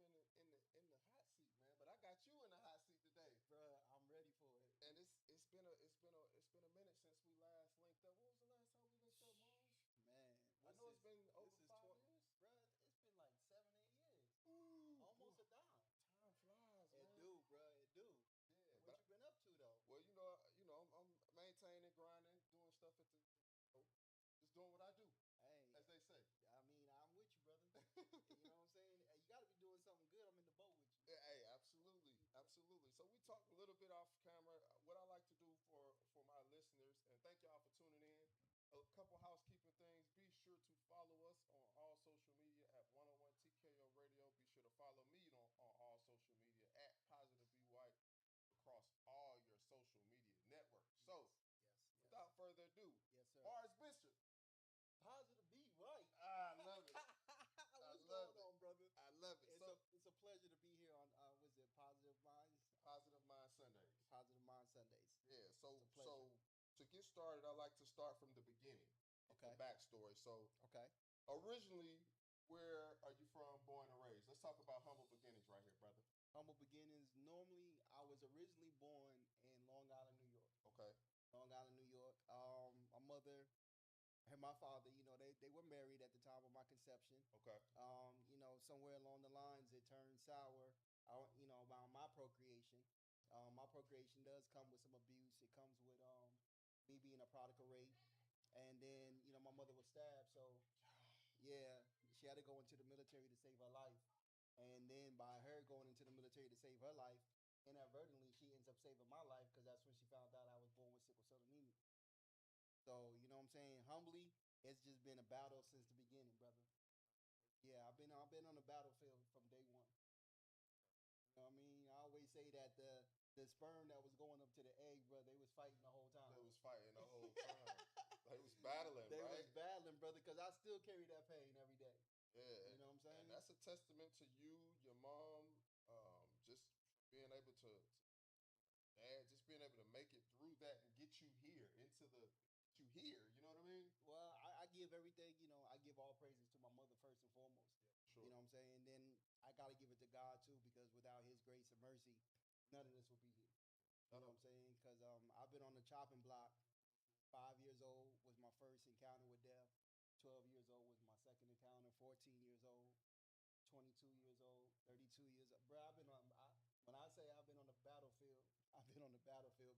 in the hot seat, man. But I got you in the hot seat today, Bruh, I'm ready for it. and it's been a minute since we last linked up. When was the last time we linked up, Marz? Man, I know it's been over 5 years. Bruh, it's been like 7, 8 years. Ooh, Almost a dime. time flies, It man. do, bruh, it do. Yeah, What you been up to though? well, I'm maintaining, grinding, doing stuff at the, just doing what I do, Hey, as they say. I mean, I'm with you, brother. You know what I'm saying? Hey, you gotta be doing something good. I'm in the boat with you. Yeah, hey, absolutely, absolutely. So we talked a little bit off camera. What I like to do for my listeners, and thank y'all for tuning in. A couple housekeeping things. Be sure to follow us on all social media at 101 TKO Radio. Be sure to follow me on all social media at Positive Be White across all your social media networks. So, Yes, without further ado, yes, sir. Mars Bishop. Positive be right. I love it. What's love going on, brother? I love it. It's So, it's a pleasure to be here on was it Positive Minds? Positive Mind Sundays. Positive Mind Sundays. Yeah. So It's a pleasure. to get started, I like to start from the beginning, Okay. the backstory. So Okay. originally, where are you from, born and raised? Let's talk about humble beginnings right here, brother. Humble beginnings. Normally, I was originally born in Long Island, New York. Okay. Long Island, New York. My mother and my father, they were married at the time of my conception. Okay. Somewhere along the lines, it turned sour. About my procreation. My procreation does come with some abuse. It comes with me being a prodigal rape, and then my mother was stabbed. So yeah, she had to go into the military to save her life, and then by her going into the military to save her life, inadvertently she ends up saving my life because that's when she found out I was born with sickle cell anemia. So, you know what I'm saying? Humbly, it's just been a battle since the beginning, brother. Yeah, I've been on the battlefield from day one. You know what I mean? I always say that the sperm that was going up to the egg, bro, they was fighting the whole time. They was fighting the whole time. They was battling, They right? was battling, brother, because I still carry that pain every day. Yeah. You know what I'm saying? And that's a testament to you, your mom, just being able to dad, just being able to make it through that and get you here into the get you here. You know what I mean? Well, I give everything, I give all praises to my mother first and foremost. Sure. You know what I'm saying? And then I got to give it to God too, because without his grace and mercy, none of this would be here. You know what I'm saying? Because I've been on the chopping block. 5 years old was my first encounter with death. 12 years old was my second encounter. 14 years old, 22 years old, 32 years old. Bro, when I say I've been on the battlefield, I've been on the battlefield.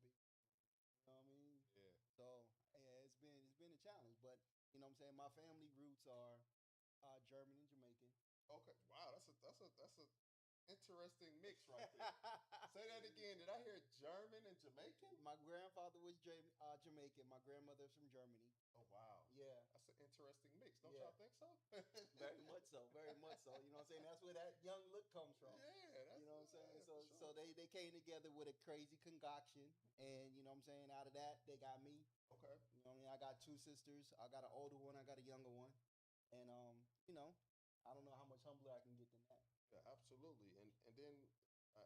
You know what I mean? Yeah. So yeah, it's been a challenge, but you know what I'm saying. My family roots are German and Jamaican. Okay. Wow, that's a interesting mix right there. Say that again. Did I hear German and Jamaican? My grandfather was Jamaican. My grandmother's from Germany. Oh wow. Yeah. That's an interesting mix. Don't Yeah. y'all think so? Very much so. Very much so. You know what I'm saying? That's where that young look comes from. Yeah, that's You know what I'm saying? yeah, So for sure. they came together with a crazy concoction, and you know what I'm saying. Out of that, they got me. Okay. You know what I mean? I got two sisters. I got an older one. I got a younger one, and I don't know how much humbler I can get than that. Yeah, absolutely. And then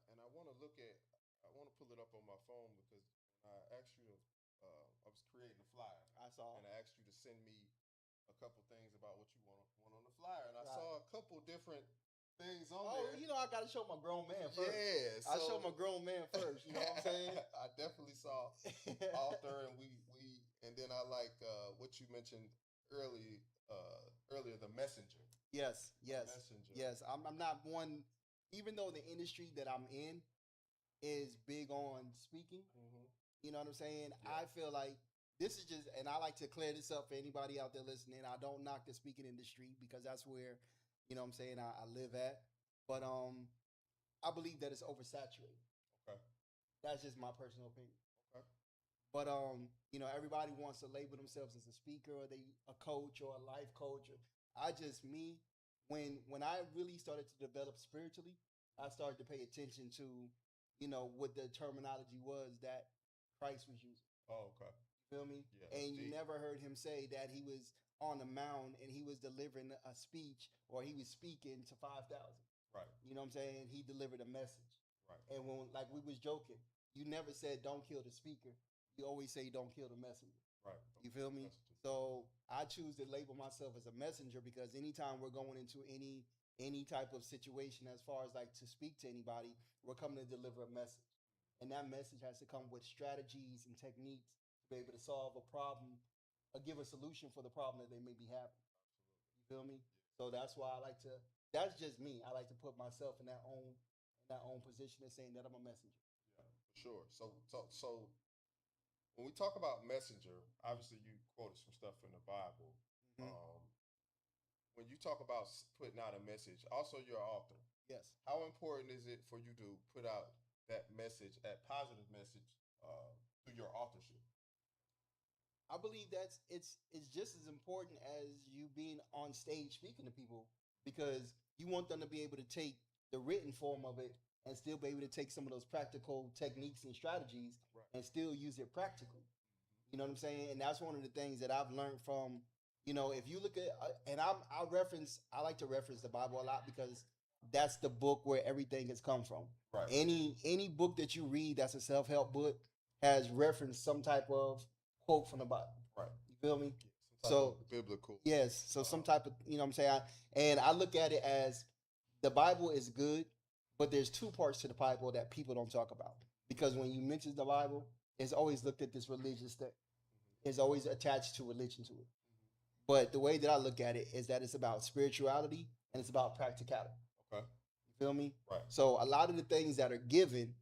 and I want to look at I want to pull it up on my phone because when I asked you to I was creating a flyer I saw. and I asked you to send me a couple things about what you want on the flyer and I Right. saw a couple different things on Oh, there. I gotta show my grown man first. Yeah, I show my grown man first. You know what I'm saying? I definitely saw author and we and then I like what you mentioned earlier the messenger. Yes, yes, Messenger. yes. I'm not one, even though the industry that I'm in is big on speaking. Mm-hmm. You know what I'm saying? Yeah. I feel like this is just, and I like to clear this up for anybody out there listening. I don't knock the speaking industry because that's where, you know what I'm saying, I live at. But I believe that it's oversaturated. Okay. That's just my personal opinion. Okay. But everybody wants to label themselves as a speaker or a coach or a life coach. When I really started to develop spiritually, I started to pay attention to, what the terminology was that Christ was using. Oh, okay. You feel me? Yeah, and you deep. never heard him say that he was on the mound and he was delivering a speech or he was speaking to 5,000. Right. You know what I'm saying? He delivered a message. Right. And when, like we was joking, you never said don't kill the speaker. You always say don't kill the messenger. Right. You feel me? So I choose to label myself as a messenger because anytime we're going into any any type of situation as far as like to speak to anybody, we're coming to deliver a message. And that message has to come with strategies and techniques to be able to solve a problem or give a solution for the problem that they may be having. You feel me? So that's why I like to. That's just me. I like to put myself in that own position of saying that I'm a messenger. Yeah, for sure. So when we talk about messenger, obviously you quoted some stuff in the Bible. Mm-hmm. When you talk about putting out a message, also you're an author. Yes. How important is it for you to put out that message, that positive message, through your authorship? I believe it's just as important as you being on stage speaking to people because you want them to be able to take the written form of it and still be able to take some of those practical techniques and strategies Right. and still use it practically. You know what I'm saying? And that's one of the things that I've learned from, if you look at, and I like to reference the Bible a lot because that's the book where everything has come from. Right. Any book that you read that's a self help book has referenced some type of quote from the Bible. Right. You feel me? Some type So of biblical. yes, so some type of you know what I'm saying, and I look at it as the Bible is good, but there's two parts to the Bible that people don't talk about because when you mention the Bible, it's always looked at this religious thing. It's always attached to religion to it. But the way that I look at it is that it's about spirituality and it's about practicality. Okay. You feel me? Right. So a lot of the things that are given,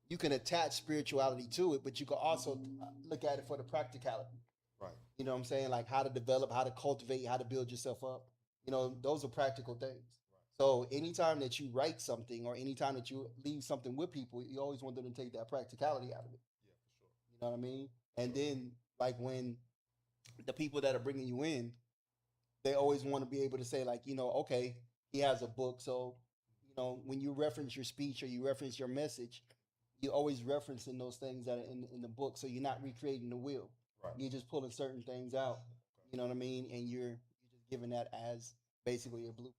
you can attach spirituality to it, but you can also look at it for the practicality. Right. You know what I'm saying? Like how to develop, how to cultivate, how to build yourself up. Those are practical things. Right. So anytime that you write something or anytime that you leave something with people, you always want them to take that practicality out of it. Yeah, for sure. You know what I mean? And then like when the people that are bringing you in, they always want to be able to say like, okay, he has a book. So, when you reference your speech or you reference your message, you always referencing those things that are in the book. So you're not recreating the wheel. Right. You're just pulling certain things out. Okay. You know what I mean? And you're just giving that as basically a blueprint.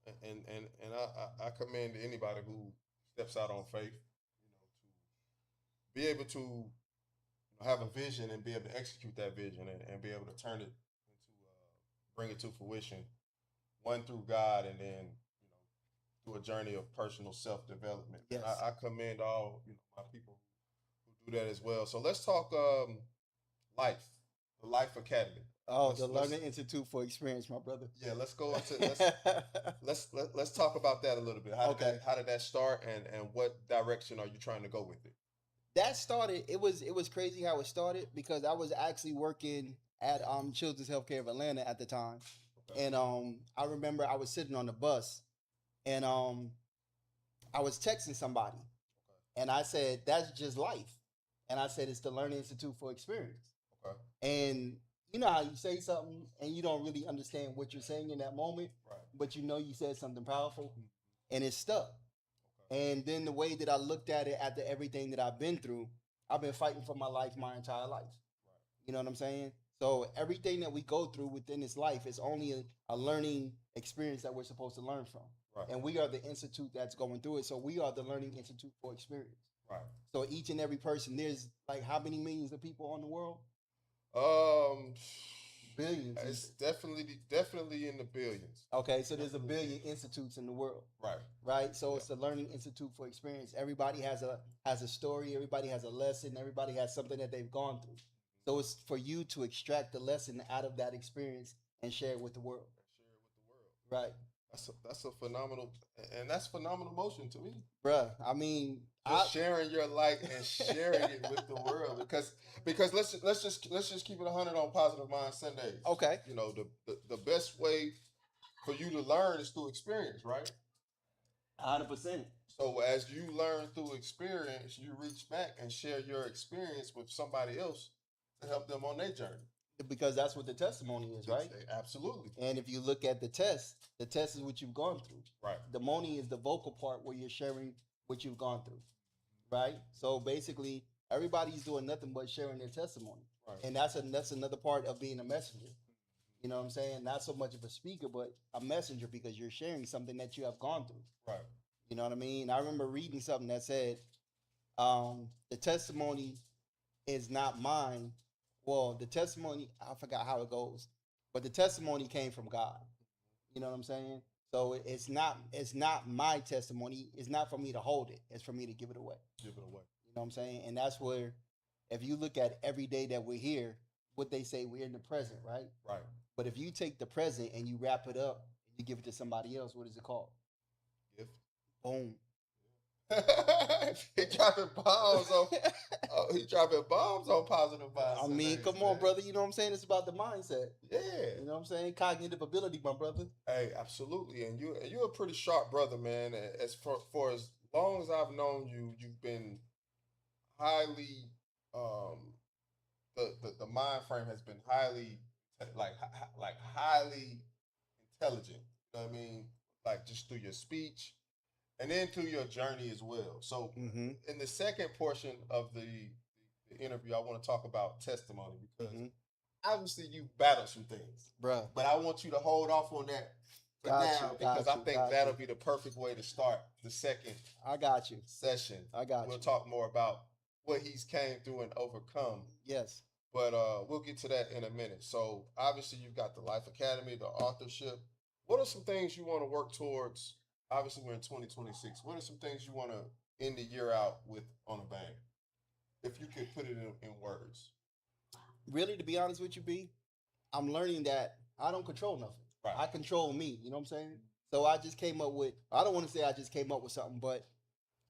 Yeah. So I commend anybody who steps out on faith, to be able to have a vision and be able to execute that vision and be able to turn it into bring it to fruition, one through God and then through a journey of personal self development. Yes. I commend all my people who do that as well. So let's talk life, the Life Academy. Oh, the Learning Institute for Experience, my brother. Yeah, let's go into let's talk about that a little bit. How did that start and what direction are you trying to go with it? That started, it was crazy how it started because I was actually working at Children's Healthcare of Atlanta at the time. Okay. And I remember I was sitting on the bus and I was texting somebody. Okay. And I said, that's just life. And I said, it's the Learning Institute for Experience. Okay. And you know how you say something and you don't really understand what you're saying in that moment, right. But you said something powerful and it stuck. Okay. And then the way that I looked at it after everything that I've been through, I've been fighting for my life my entire life. Right. You know what I'm saying? So everything that we go through within this life is only a learning experience that we're supposed to learn from. Right. And we are the institute that's going through it. So we are the Learning Institute for Experience. Right. So each and every person, there's like how many millions of people on the world? Billions. It's definitely in the billions. Okay, so there's a billion institutes in the world. Right. So it's the Learning Institute for Experience. Everybody has a story. Everybody has a lesson. Everybody has something that they've gone through. So it's for you to extract the lesson out of that experience and share it with the world. Right. That's a phenomenal, and that's phenomenal motion to me, bruh. I mean, sharing your light and sharing it with the world because let's just keep it 100 on Positive Mind Sundays. Okay. The best way for you to learn is through experience, right? 100%. So as you learn through experience, you reach back and share your experience with somebody else to help them on their journey. Because that's what the testimony is, right? Absolutely. And if you look at the test is what you've gone through. Right. The money is the vocal part where you're sharing what you've gone through. Right? So basically, everybody's doing nothing but sharing their testimony. Right. And that's another part of being a messenger. You know what I'm saying? Not so much of a speaker, but a messenger because you're sharing something that you have gone through. Right. You know what I mean? I remember reading something that said, the testimony is not mine. Well, the testimony, I forgot how it goes, but the testimony came from God. You know what I'm saying? So it's not my testimony. It's not for me to hold it. It's for me to give it away. Give it away. You know what I'm saying? And that's where, if you look at every day that we're here, what they say, we're in the present, right? Right. But if you take the present and you wrap it up and you give it to somebody else, what is it called? Gift. Boom. He dropping bombs on. He dropping bombs on positive vibes. I mean, today, come man. on, brother. You know what I'm saying? It's about the mindset. Yeah. You know what I'm saying? Cognitive ability, my brother. Hey, absolutely. And you're a pretty sharp brother, man. As for as long as I've known you, you've been highly the mind frame has been highly like highly intelligent. You know what I mean? Like just through your speech and then through your journey as well. So in the second portion of the interview, I want to talk about testimony because obviously you battled some things, Bruh. but I want you to hold off on that for now because I think that'll be the perfect way to start the second. I got you. Session. I got We'll you. talk more about what he's came through and overcome. Yes. But we'll get to that in a minute. So obviously you've got the Life Academy, the authorship. What are some things you want to work towards? Obviously we're in 2026. What are some things you want to end the year out with on a bang? If you could put it in words. Really, to be honest with you, B, I'm learning that I don't control nothing. Right. I control me. You know what I'm saying? So I just came up with, I don't want to say I just came up with something, but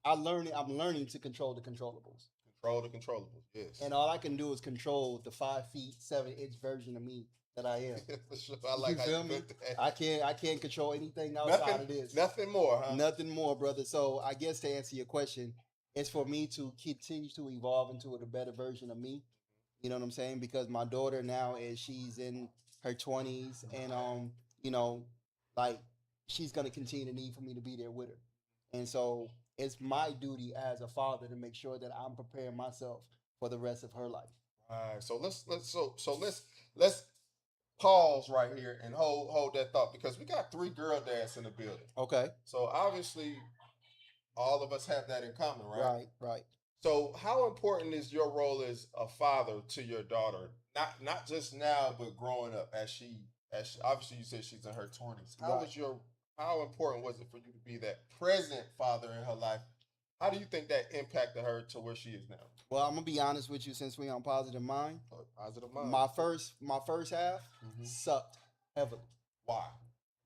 I'm learning to control the controllables. Control the controllables, yes. And all I can do is control the 5 feet 7-inch version of me that I am. For sure. I like you feel me? I can't control anything outside of this. Nothing more, huh? Nothing more, brother. So I guess to answer your question, it's for me to continue to evolve into a better version of me. You know what I'm saying? Because my daughter now she's in her 20s, and you know, like she's gonna continue to need for me to be there with her. And so it's my duty as a father to make sure that I'm preparing myself for the rest of her life. All right. So let's pause right here and hold that thought because we got 3 girl dads in the building. Okay. So obviously all of us have that in common, right? Right. So how important is your role as a father to your daughter? Not just now, but growing up as she obviously you said she's in her 20s. How important was it for you to be that present father in her life? How do you think that impacted her to where she is now? Well, I'm gonna be honest with you, since we're on positive mind. Positive mind. My first half sucked heavily. Why?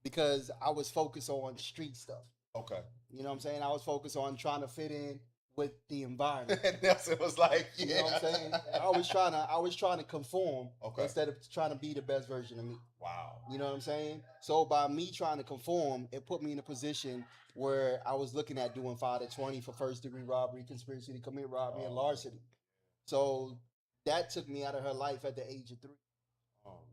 Because I was focused on street stuff. Okay. You know what I'm saying? I was focused on trying to fit in with the environment. And Nelson was like, yeah. You know what I'm saying? I was trying to conform instead of trying to be the best version of me. Wow. You know what I'm saying? So by me trying to conform, it put me in a position where I was looking at doing 5 to 20 for first-degree robbery, conspiracy to commit robbery, and larceny. So that took me out of her life at the age of 3.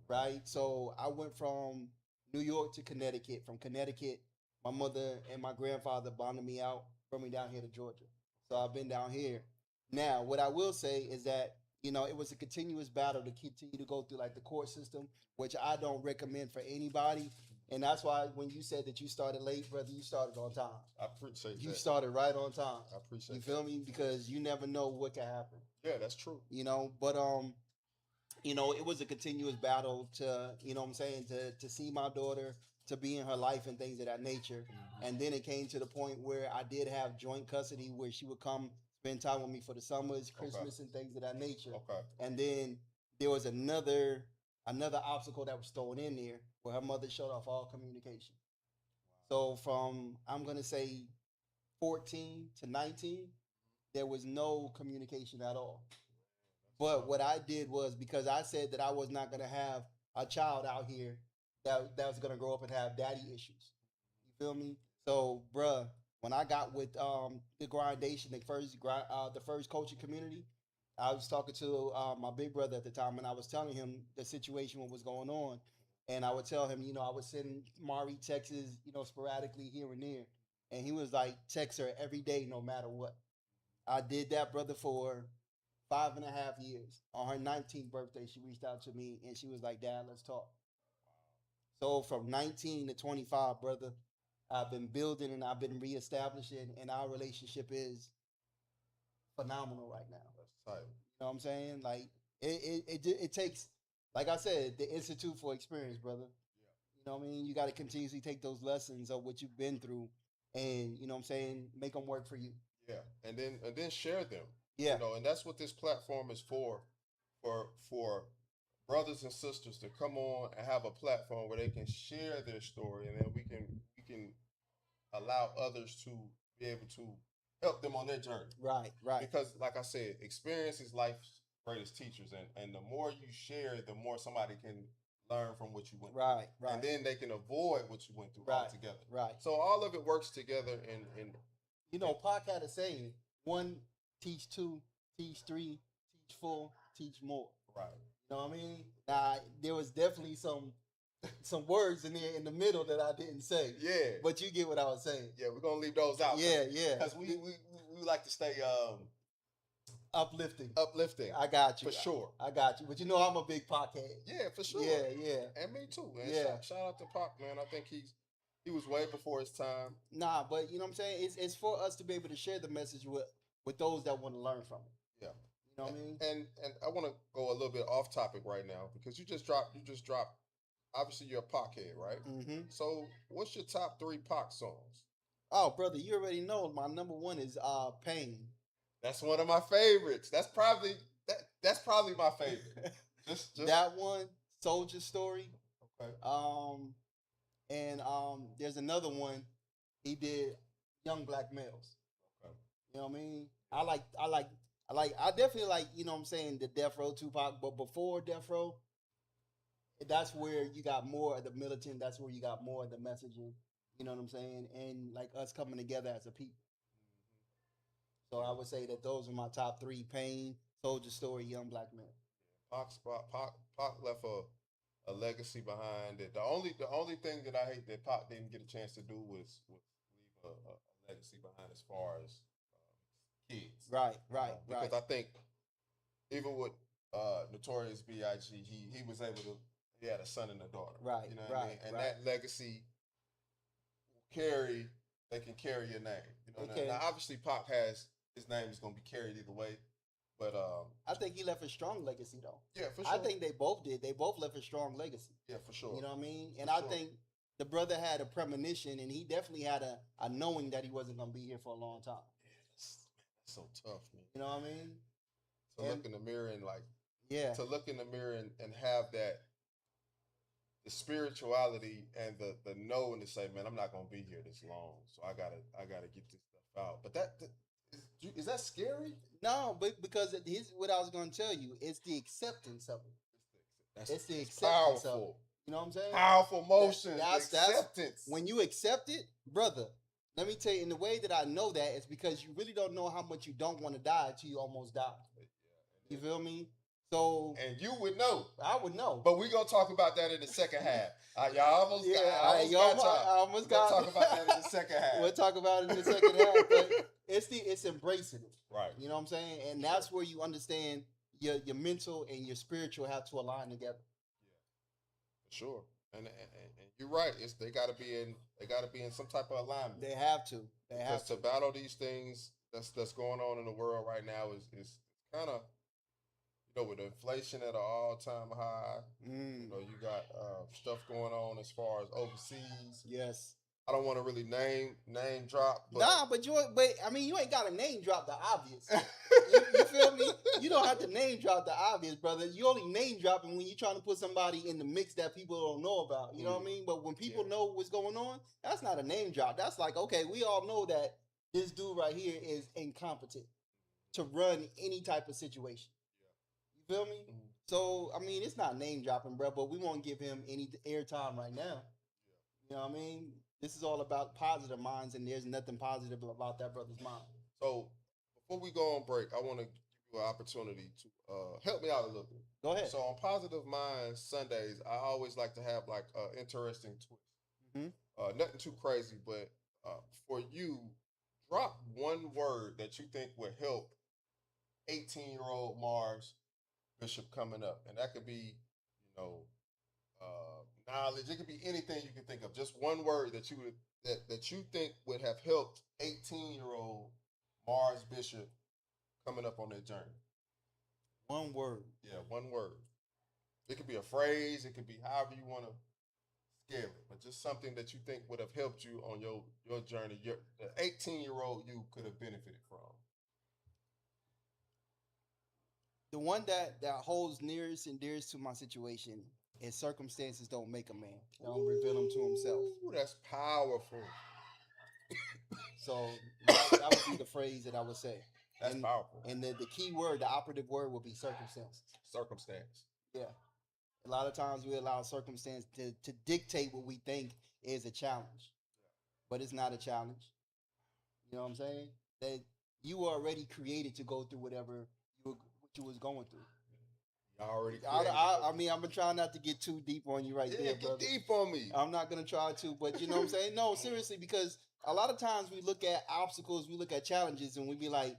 Right? So I went from New York to Connecticut. From Connecticut, my mother and my grandfather bonded me out, brought me down here to Georgia. So I've been down here. Now, what I will say is that, it was a continuous battle to continue to go through like the court system, which I don't recommend for anybody. And that's why when you said that you started late, brother, you started on time. I appreciate that. You started right on time. I appreciate You feel me? Because you never know what can happen. Yeah, that's true. But it was a continuous battle to, what I'm saying, to see my daughter, to be in her life and things of that nature. And then it came to the point where I did have joint custody where she would come spend time with me for the summers, Christmas, and things of that nature. Okay. And then there was another obstacle that was thrown in there where her mother shut off all communication. So from, I'm going to say 14 to 19, there was no communication at all. But what I did was, because I said that I was not going to have a child out here that was going to grow up and have daddy issues. You feel me? So, bruh, when I got with the grindation, the first coaching community, I was talking to my big brother at the time, and I was telling him the situation, what was going on. And I would tell him, I would send Mari texts, sporadically here and there. And he was like, text her every day, no matter what. I did that, brother, for 5.5 years. On her 19th birthday, she reached out to me, and she was like, Dad, let's talk. So from 19 to 25, brother, I've been building and I've been reestablishing, and our relationship is phenomenal right now. That's tight. You know what I'm saying? Like, it takes, like I said, the Institute for Experience, brother. You know what I mean? You got to continuously take those lessons of what you've been through, and you know what I'm saying, make them work for you. Yeah, and then share them. Yeah. And that's what this platform is for brothers and sisters to come on and have a platform where they can share their story, and then we can allow others to be able to help them on their journey. Right. Right. Because, like I said, experience is life's greatest teachers, and the more you share, the more somebody can learn from what you went through. Right. Right. And then they can avoid what you went through Right. altogether. Right. So all of it works together, and You know, Pac had a saying: one, teach two, teach three, teach four, teach more. right. You know what I mean? Now, there was definitely some words in there in the middle that I didn't say, Yeah, but you get what I was saying. yeah, we're gonna leave those out. Yeah, yeah. Because we like to stay Uplifting. uplifting I got you. for sure. I got you. But you know I'm a big Pac head. Yeah, for sure. Yeah, yeah. And me too, man. Yeah. Shout out to Pac, man. I think he was way before his time. Nah, but you know what I'm saying? It's for us to be able to share the message with those that want to learn from it. Yeah. You know what I mean? And I want to go a little bit off topic right now because you just dropped. Obviously, you're a Pac head, right? Mm-hmm. So, what's your top 3 Pac songs? Oh, brother, you already know my number one is Pain. That's one of my favorites. That's probably my favorite. Just That one, Soldier Story. Okay. And there's another one he did, Young Black Males. Okay. You know what I mean? I definitely like, you know what I'm saying, the Death Row Tupac, but before Death Row, that's where you got more of the militant, that's where you got more of the messaging, you know what I'm saying? And like us coming together as a people. So I would say that those are my top 3: Pain, Soldier Story, Young Black Man. Pac left a legacy behind it. The only thing that I hate that Pac didn't get a chance to do was leave a legacy behind as far as kids. Right. Because I think even with Notorious B.I.G., he was able to. He had a son and a daughter. Right. You know what I mean? And that legacy they can carry your name. You know. Okay. Now obviously Pac has his name is going to be carried either way. But I think he left a strong legacy though. Yeah, for sure. I think they both did. They both left a strong legacy. Yeah, for sure. You know what I mean? And For I sure. think the brother had a premonition, and he definitely had a knowing that he wasn't gonna be here for a long time. Yeah, that's so tough, man. You know what I mean? To look in the mirror and to look in the mirror and have the spirituality and the knowing to say, man, I'm not gonna be here this long, so I gotta get this stuff out. But is that scary? No, but because here's what I was gonna tell you, it's the acceptance of it. It's the acceptance powerful. of it. You know what I'm saying? Powerful motion. That's Acceptance. when you accept it, brother. Let me tell you, in the way that I know that is because you really don't know how much you don't want to die until you almost die. You feel me? So and you would know. I would know. But we're gonna talk about that in the second half. Y'all almost got I almost got talk about that in the second half. We'll talk about it in the second half, but it's embracing it. Right. You know what I'm saying? And that's where you understand your mental and your spiritual have to align together. Yeah. For sure. And you're right. They gotta be in some type of alignment. They have to. Because to battle these things that's going on in the world right now is kind of, with inflation at an all-time high. You got stuff going on as far as overseas. Yes. I don't want to really name drop. But I mean, you ain't got to name drop the obvious. you feel me? You don't have to name drop the obvious, brother. You only name dropping when you're trying to put somebody in the mix that people don't know about. You know what I mean? But when people know what's going on, that's not a name drop. That's like, okay, we all know that this dude right here is incompetent to run any type of situation. You feel me? Mm-hmm. So, I mean, it's not name dropping, bro, but we won't give him any airtime right now. You know what I mean? This is all about positive minds, and there's nothing positive about that brother's mind. So, before we go on break, I want to give you an opportunity to help me out a little bit. Go ahead. So, on Positive Minds Sundays, I always like to have like an interesting twist. Mm-hmm. Nothing too crazy, but for you, drop one word that you think would help 18-year-old Marz Bishop coming up, and that could be, knowledge. It could be anything you can think of. Just one word that you think would have helped 18-year-old Marz Bishop coming up on their journey. One word. Yeah, one word. It could be a phrase. It could be however you want to scary, but just something that you think would have helped you on your journey. The 18-year-old you could have benefited from. The one that holds nearest and dearest to my situation is circumstances don't make a man. They don't reveal him to himself. Ooh, that's powerful. So that would be the phrase that I would say. That's and, powerful. And the key word, the operative word, would be circumstance. Circumstance. Yeah. A lot of times we allow circumstance to dictate what we think is a challenge, but it's not a challenge. You know what I'm saying? That you were already created to go through whatever what you was going through. You already I mean, I'm gonna try not to get too deep on you right there, brother. Get deep on me. I'm not gonna try to, but you know what I'm saying? No, seriously, because a lot of times we look at obstacles, we look at challenges, and we be like,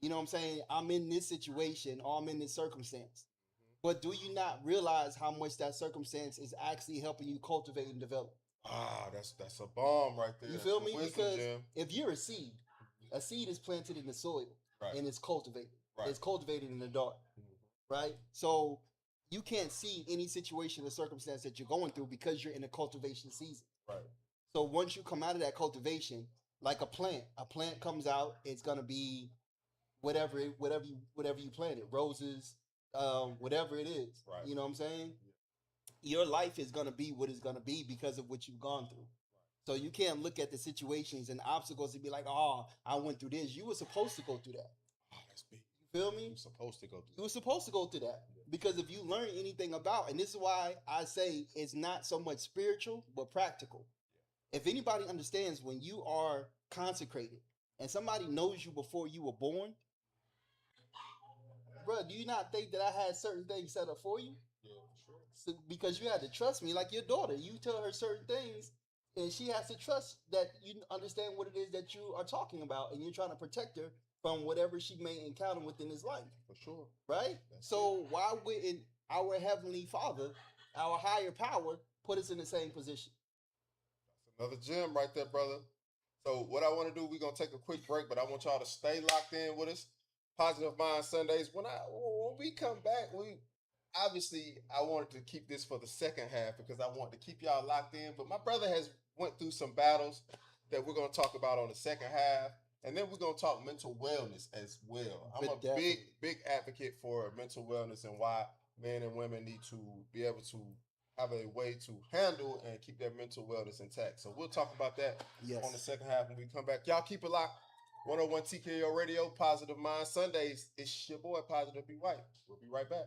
you know what I'm saying? I'm in this situation or I'm in this circumstance. But do you not realize how much that circumstance is actually helping you cultivate and develop? Ah, that's a bomb right there. You feel me? Wisdom, Because Jim. if you're a seed is planted in the soil, right, and it's cultivated. Right. It's cultivated in the dark. Right? So you can't see any situation or circumstance that you're going through because you're in a cultivation season. Right. So once you come out of that cultivation, like a plant comes out, it's gonna be whatever you planted, roses, whatever it is. Right. You know what I'm saying? Your life is gonna be what it's gonna be because of what you've gone through. So you can't look at the situations and obstacles and be like, "Oh, I went through this." You were supposed to go through that. Oh, that's big. You feel me? You're supposed to go through. You were supposed to go through that because if you learn anything about, and this is why I say it's not so much spiritual but practical. If anybody understands when you are consecrated and somebody knows you before you were born, bro, do you not think that I had certain things set up for you? Yeah, sure. So, because you had to trust me, like your daughter, you tell her certain things, and she has to trust that you understand what it is that you are talking about, and you're trying to protect her from whatever she may encounter within this life. For sure. Right? So why wouldn't our Heavenly Father, our higher power, put us in the same position? That's another gem right there, brother. So what I want to do, we're gonna take a quick break, but I want y'all to stay locked in with us. Positive Mind Sundays. When we come back, we obviously I wanted to keep this for the second half because I want to keep y'all locked in. But my brother has went through some battles that we're gonna talk about on the second half. And then we're gonna talk mental wellness as well. I'm a big advocate for mental wellness and why men and women need to be able to have a way to handle and keep their mental wellness intact. So we'll talk about that on the second half when we come back. Y'all keep it locked. 101 TKO Radio, Positive Mind Sundays. It's your boy, Positive Be White. We'll be right back.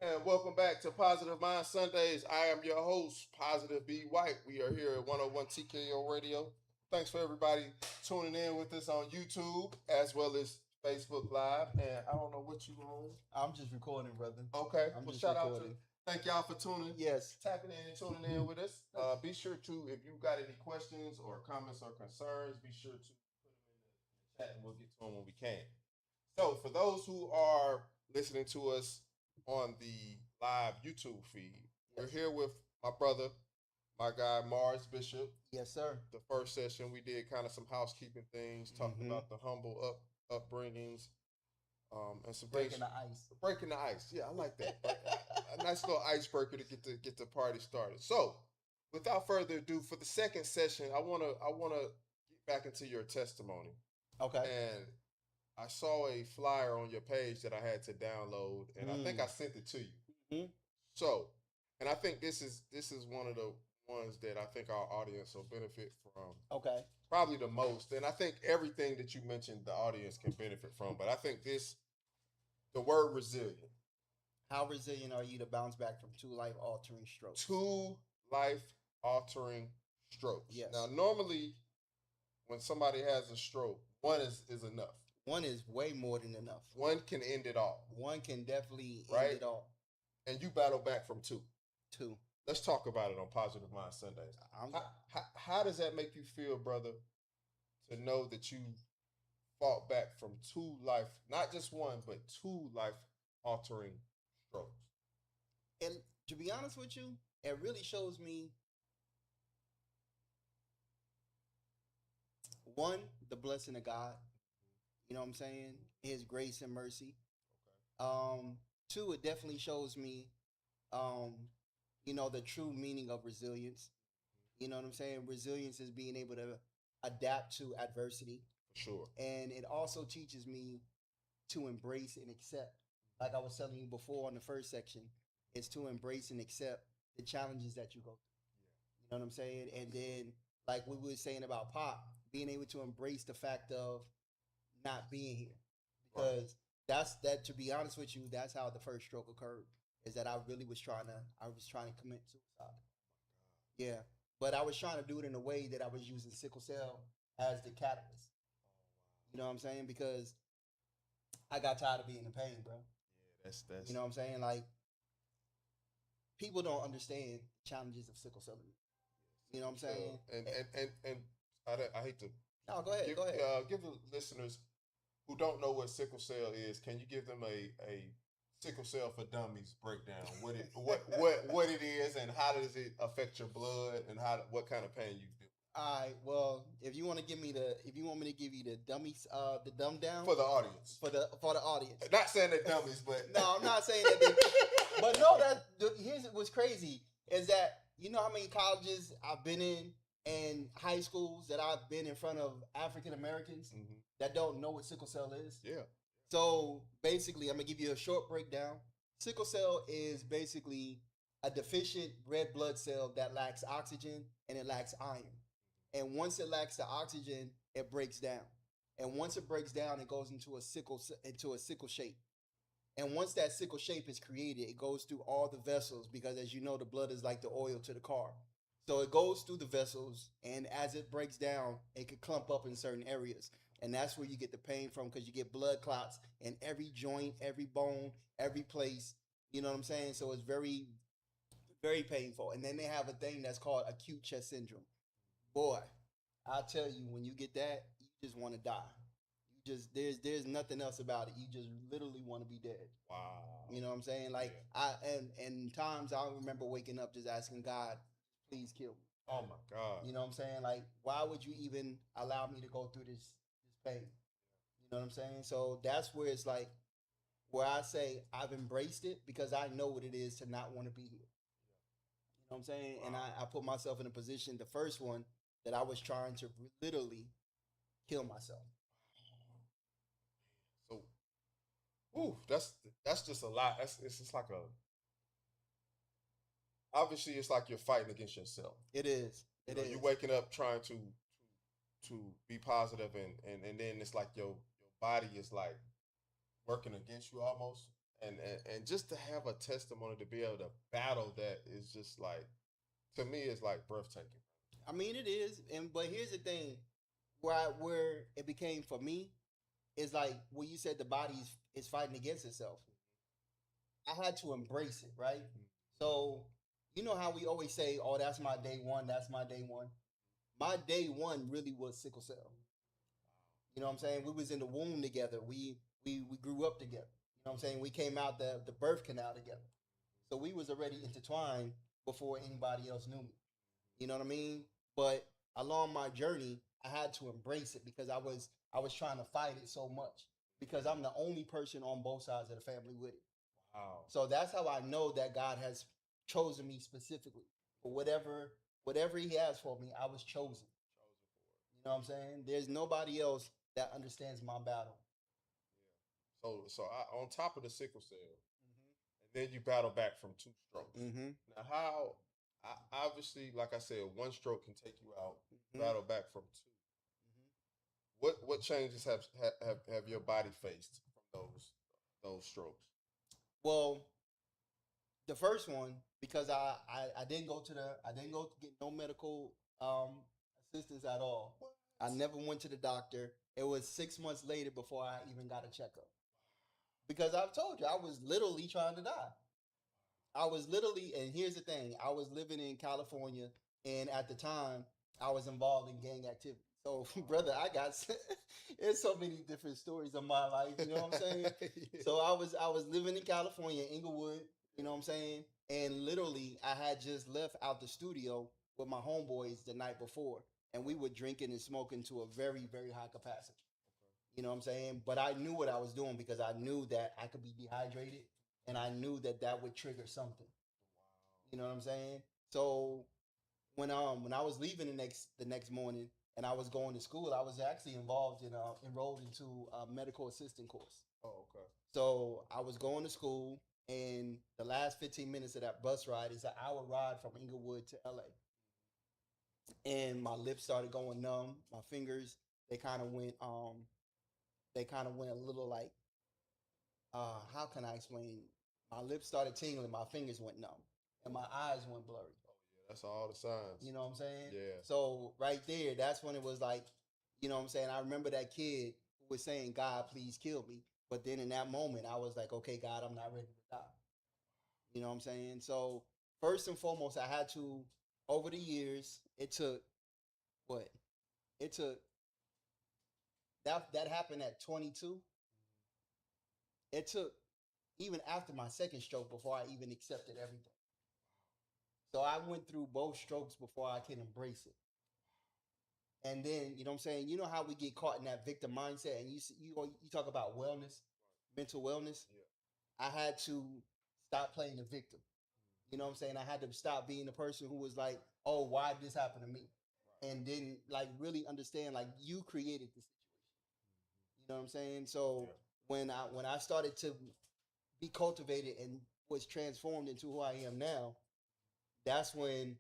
And welcome back to Positive Mind Sundays. I am your host, Positive B White. We are here at 101 TKO Radio. Thanks for everybody tuning in with us on YouTube as well as Facebook Live. And I don't know what you on. I'm just recording, brother. Okay. I'm Well, just shout out recording. to thank y'all for tuning. Yes. Tapping in and tuning in with us. Be sure to, if you got any questions or comments or concerns, be sure to put them in the chat and we'll get to them when we can. So, for those who are listening to us on the live YouTube feed, we're here with my brother, my guy Marz Bishop. Yes, sir. The first session we did kind of some housekeeping things, talking about the humble upbringings, and some Breaking things. the ice. Breaking the ice. Yeah, I like that. A nice little icebreaker to get the party started. So, without further ado, for the second session, I wanna get back into your testimony. Okay. And I saw a flyer on your page that I had to download, and I think I sent it to you. Mhm. So, and I think this is one of the ones that I think our audience will benefit from Okay. probably the most. And I think everything that you mentioned, the audience can benefit from. But I think the word resilient. How resilient are you to bounce back from two life-altering strokes? Two life-altering strokes. Yes. Now, normally, when somebody has a stroke, one is enough. One is way more than enough. One can end it all. One can definitely Right? end it all. And you battle back from two. Two. Let's talk about it on Positive Mind Sundays. How does that make you feel, brother, to know that you fought back from two life, not just one, but two life-altering strokes? And to be honest with you, it really shows me, one, the blessing of God. You know what I'm saying? His grace and mercy. Two, it definitely shows me, the true meaning of resilience. You know what I'm saying? Resilience is being able to adapt to adversity. For sure. And it also teaches me to embrace and accept. Like I was telling you before on the first section, it's to embrace and accept the challenges that you go through. You know what I'm saying? And then, like we were saying about Pop, being able to embrace the fact of not being here. Because to be honest with you, that's how the first stroke occurred. Is that I really was trying to commit suicide. Yeah. But I was trying to do it in a way that I was using sickle cell as the catalyst. You know what I'm saying? Because I got tired of being in pain, bro. Yeah, that's you know what I'm saying? Like, people don't understand the challenges of sickle cell anemia. You know what I'm saying? And I hate to No, go ahead. give the listeners who don't know what sickle cell is, can you give them a sickle cell for dummies breakdown? What it is and how does it affect your blood and what kind of pain you feel? All right. Well, if you want me to give you the dummies, the dumb down For the audience. for the audience. Not saying they're dummies, but No, I'm not saying that. But no, here's what's crazy is that you know how many colleges I've been in and high schools that I've been in front of African Americans that don't know what sickle cell is. Yeah. So basically, I'm gonna give you a short breakdown. Sickle cell is basically a deficient red blood cell that lacks oxygen and it lacks iron. And once it lacks the oxygen, it breaks down. And once it breaks down, it goes into a sickle shape. And once that sickle shape is created, it goes through all the vessels because, as you know, the blood is like the oil to the car. So it goes through the vessels, and as it breaks down, it could clump up in certain areas. And that's where you get the pain from because you get blood clots in every joint, every bone, every place. You know what I'm saying? So it's very, very painful. And then they have a thing that's called acute chest syndrome. Boy, I tell you, when you get that, you just want to die. There's nothing else about it. You just literally want to be dead. Wow. You know what I'm saying? Like and times I remember waking up just asking God, please kill me. Oh my God. You know what I'm saying? Like, why would you even allow me to go through this pain? You know what I'm saying? So that's where it's like, where I say I've embraced it because I know what it is to not want to be here. You know what I'm saying? Wow. And I put myself in a position, the first one, that I was trying to literally kill myself. So, that's just a lot. It's just like obviously it's like you're fighting against yourself. It is. You're waking up trying to be positive and then it's like your body is like working against you almost. and just to have a testimony to be able to battle that is just like, to me, it's like breathtaking. I mean, it is, and but here's the thing, where it became for me is like when you said the body is fighting against itself. I had to embrace it, right? So you know how we always say, "Oh, that's my day one. That's my day one." My day one really was sickle cell. You know what I'm saying? We was in the womb together. We grew up together. You know what I'm saying? We came out the birth canal together. So we was already intertwined before anybody else knew me. You know what I mean? But along my journey, I had to embrace it because I was trying to fight it so much because I'm the only person on both sides of the family with it. Wow. So that's how I know that God has chosen me specifically for whatever He has for me. I was chosen. You know what I'm saying? There's nobody else that understands my battle. So on top of the sickle cell, and then you battle back from two strokes. Mm-hmm. Now, how? Obviously, like I said, one stroke can take you out. Mm-hmm. Battle back from two. What changes have your body faced from those strokes? Well, the first one because I didn't go to I didn't go to get no medical assistance at all. I never went to the doctor. It was 6 months later before I even got a checkup because I've told you I was literally trying to die. I was literally, and here's the thing: I was living in California, and at the time, I was involved in gang activity. So, brother, I got there's so many different stories of my life. You know what I'm saying? Yeah. So I was living in California, Inglewood. You know what I'm saying? And literally, I had just left out the studio with my homeboys the night before, and we were drinking and smoking to a very very high capacity. You know what I'm saying? But I knew what I was doing because I knew that I could be dehydrated, and I knew that that would trigger something. You know what I'm saying? So when I was leaving the next morning and I was going to school, I was actually involved in enrolled into a medical assistant course. Oh, okay. So I was going to school, and the last 15 minutes of that bus ride is an hour ride from Inglewood to LA. And my lips started going numb. My fingers they kind of went a little like how can I explain? My lips started tingling, my fingers went numb, and my eyes went blurry. Oh, yeah, that's all the signs. You know what I'm saying? Yeah. So right there, that's when it was like, you know what I'm saying? I remember that kid who was saying, God, please kill me. But then in that moment, I was like, okay, God, I'm not ready to die. You know what I'm saying? So first and foremost, I had to, over the years, it took what? It took that happened at 22. It took even after my second stroke before I even accepted everything. So I went through both strokes before I can embrace it. And then, you know what I'm saying? You know how we get caught in that victim mindset, and you talk about wellness, mental wellness. Yeah. I had to stop playing the victim. You know what I'm saying? I had to stop being the person who was like, "Oh, why did this happen to me?" And then like really understand like you created the situation. You know what I'm saying? So Yeah. when I started to be cultivated and was transformed into who I am now, that's when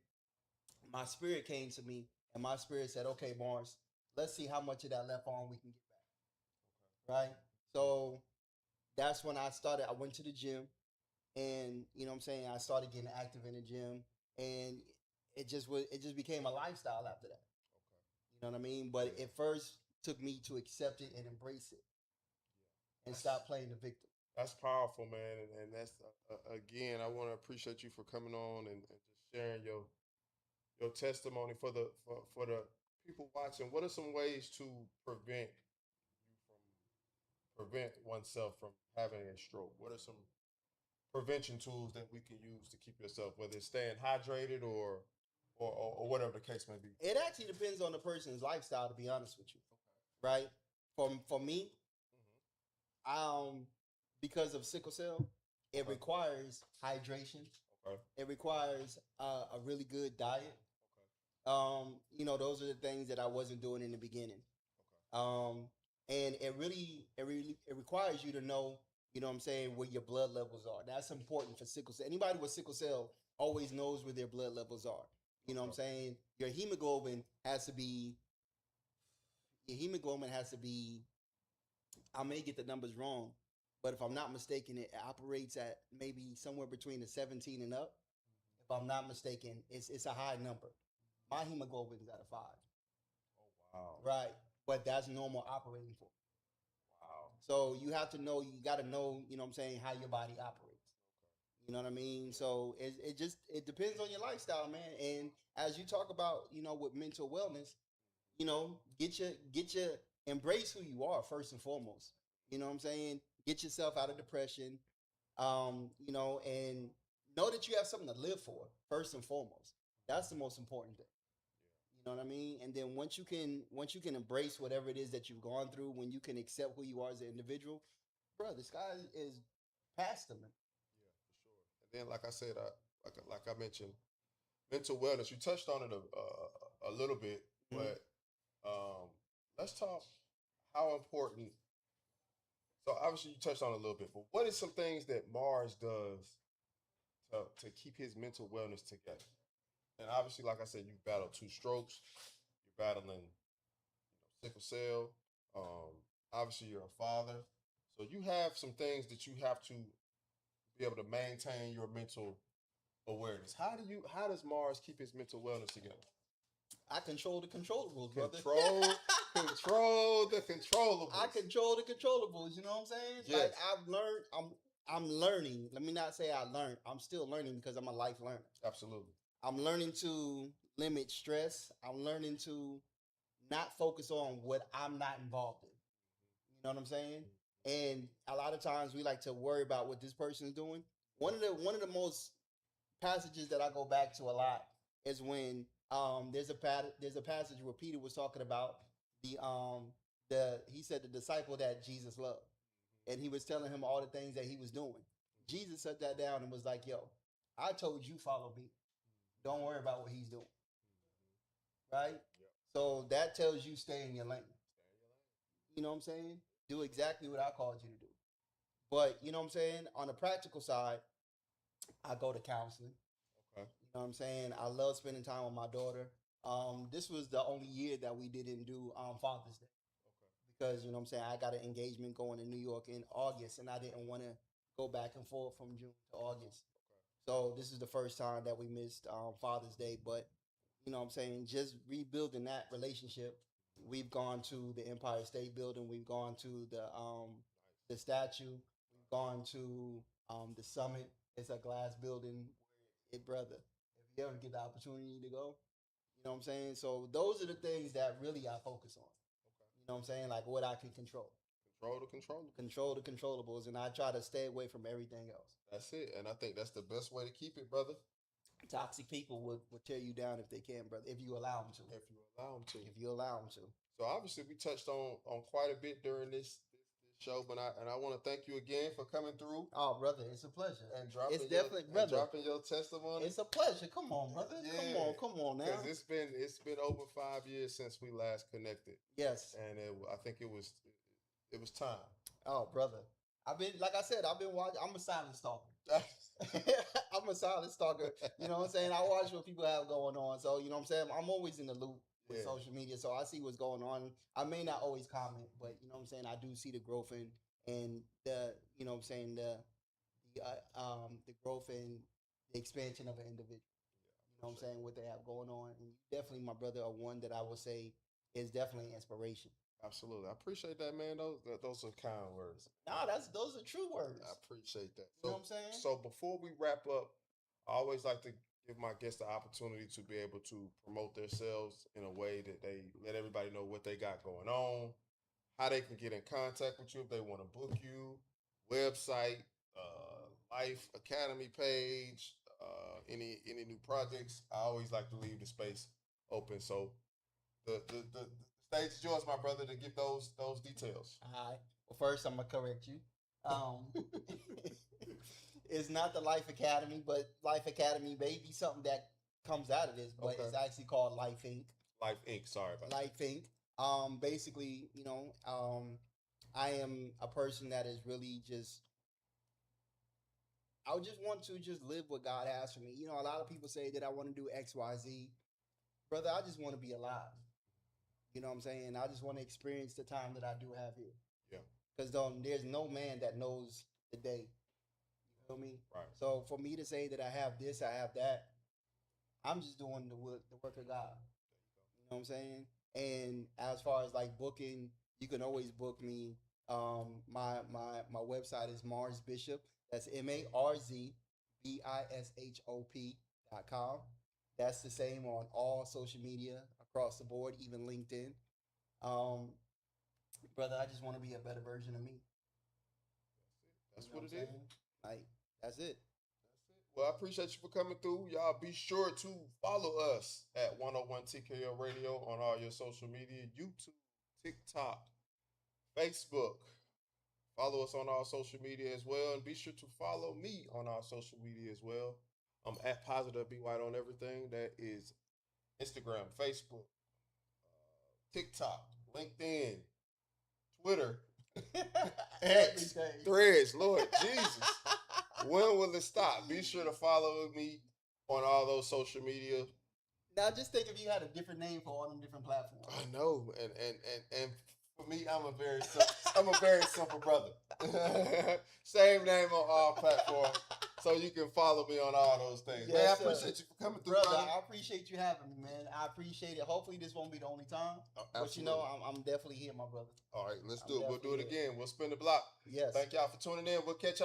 my spirit came to me, and my spirit said, "Okay, Marz, let's see how much of that left on we can get back." Right? So that's when I started. I went to the gym, and you know what I'm saying. I started getting active in the gym, and it just became a lifestyle after that. You know what I mean? But Yeah. it first took me to accept it and embrace it, and That's stop playing the victim. that's powerful, man, and that's again, I want to appreciate you for coming on and just sharing your testimony for the people watching. What are some ways to prevent you from prevent oneself from having a stroke? What are some prevention tools that we can use to keep yourself, whether it's staying hydrated or whatever the case may be? It actually depends on the person's lifestyle, to be honest with you. Right? For me, because of sickle cell, it Okay. requires hydration. Okay. It requires a really good diet. Those are the things that I wasn't doing in the beginning. Um, and it requires you to know, you know what I'm saying, where your blood levels are. That's important for sickle cell. Anybody with sickle cell always knows where their blood levels are. You know what I'm saying? Your hemoglobin has to be, I may get the numbers wrong, but if I'm not mistaken, it operates at maybe somewhere between the 17 and up. If I'm not mistaken, it's a high number. My hemoglobin is at a 5. Oh wow. Right. But that's normal operating for. Wow. So you have to know, you got to know, you know what I'm saying, how your body operates. You know what I mean? So it just, it depends on your lifestyle, man. And as you talk about, you know, with mental wellness, you know, get your embrace who you are first and foremost. You know what I'm saying? Get yourself out of depression. You know, and know that you have something to live for first and foremost. That's the most important thing. You know what I mean? And then once you can embrace whatever it is that you've gone through, when you can accept who you are as an individual, bro, the sky is past the limit. Yeah, for sure. And then, like I said, like I mentioned, mental wellness. You touched on it a little bit, Mhm. but um, let's talk how important. So obviously you touched on it a little bit, but what is some things that Mars does to keep his mental wellness together? And obviously, like I said, you battled 2 strokes. You're battling, sickle cell. Obviously, you're a father, so you have some things that you have to be able to maintain your mental awareness. How does Mars keep his mental wellness together? I control the controllables, brother. Control the controllables. I control the controllables. You know what I'm saying? Yes. Like I've learned. I'm learning. Let me not say I learned. I'm still learning because I'm a life learner. Absolutely. I'm learning to limit stress. I'm learning to not focus on what I'm not involved in. You know what I'm saying? And a lot of times we like to worry about what this person is doing. One of the most passages that I go back to a lot is when there's a passage where Peter was talking about the he said the disciple that Jesus loved, and he was telling him all the things that he was doing. Jesus sat that down and was like, "Yo, I told you follow me. Don't worry about what he's doing." Right? Yep. So that tells you stay in your lane. You know what I'm saying? Do exactly what I called you to do. But you know what I'm saying? On the practical side, I go to counseling. Okay. You know what I'm saying? I love spending time with my daughter. This was the only year that we didn't do Father's Day Okay. because you know what I'm saying, I got an engagement going to New York in August, and I didn't want to go back and forth from June to August. So this is the first time that we missed Father's Day. But you know what I'm saying, just rebuilding that relationship. We've gone to the Empire State Building. We've gone to the statue. We've gone to the summit. It's a glass building. Brother, if you ever get the opportunity to go, you know what I'm saying. So those are the things that really I focus on. You know what I'm saying, like what I can control. Control the controllables. Control the controllables, and I try to stay away from everything else. That's it. And I think that's the best way to keep it, brother. Toxic people will tear you down if they can, brother. If you allow them to. If you allow them to. If you allow them to. So obviously we touched on quite a bit during this show, but I want to thank you again for coming through. Oh, brother, it's a pleasure. And dropping it's definitely, brother. Dropping your testimony. It's a pleasure. Come on, brother. Yeah. Come on now. Because it's been over 5 years since we last connected. Yes. And I think it was time. Oh, brother. I've been, like I said, I've been watching. I'm a silent stalker. I'm a silent stalker. You know what I'm saying? I watch what people have going on. So, you know what I'm saying? I'm always in the loop with social media. So I see what's going on. I may not always comment, but you know what I'm saying? I do see the growth and the, you know what I'm saying, the growth and the expansion of an individual. You know what I'm saying? What they have going on. And definitely, my brother, are one that I will say is definitely an inspiration. Absolutely. I appreciate that, man. Those are kind words. Nah, those are true words. I appreciate that. You know what I'm saying? So before we wrap up, I always like to give my guests the opportunity to be able to promote themselves in a way that they let everybody know what they got going on, how they can get in contact with you if they want to book you, website, Life Academy page, any new projects. I always like to leave the space open. So the stage is yours, my brother, to give those details. All right. Well, first I'm gonna correct you. It's not the Life Academy, but Life Academy may be something that comes out of this, but it's actually called Life Inc. Life Inc. Sorry about Life Inc. Basically, you know, I am a person that is really just. I just want to just live what God has for me. You know, a lot of people say that I want to do X, Y, Z. Brother, I just want to be alive. You know what I'm saying? I just want to experience the time that I do have here. Yeah. because there's no man that knows the day. You feel me? Right. So for me to say that I have this, I have that, I'm just doing the work of God. You know what I'm saying? And as far as like booking, you can always book me. My website is Marz Bishop. That's MarzBishop.com. That's the same on all social media across the board, even LinkedIn. Um, brother, I just want to be a better version of me. That's You know what what it I'm is. saying? Like that's it. Well, I appreciate you for coming through. Y'all be sure to follow us at 101 TKO Radio on all your social media, YouTube, TikTok, Facebook. Follow us on all social media as well. And be sure to follow me on our social media as well. I'm at Positive Be White on everything. That is Instagram, Facebook, TikTok, LinkedIn, Twitter, X, Everything. Threads. Lord Jesus. When will it stop? Be sure to follow me on all those social media. Now just think if you had a different name for all them different platforms. I know, and for me, I'm a very simple brother. Same name on all platforms, so you can follow me on all those things. Man, I Yes, sir. appreciate you for coming through, Brother, brother. I appreciate you having me, man. I appreciate it. Hopefully this won't be the only time. But you Absolutely. know, I'm definitely here, my brother. All right, let's I'm do it. We'll do it definitely here. again. We'll spin the block. Yes. Thank y'all for tuning in. We'll catch y'all.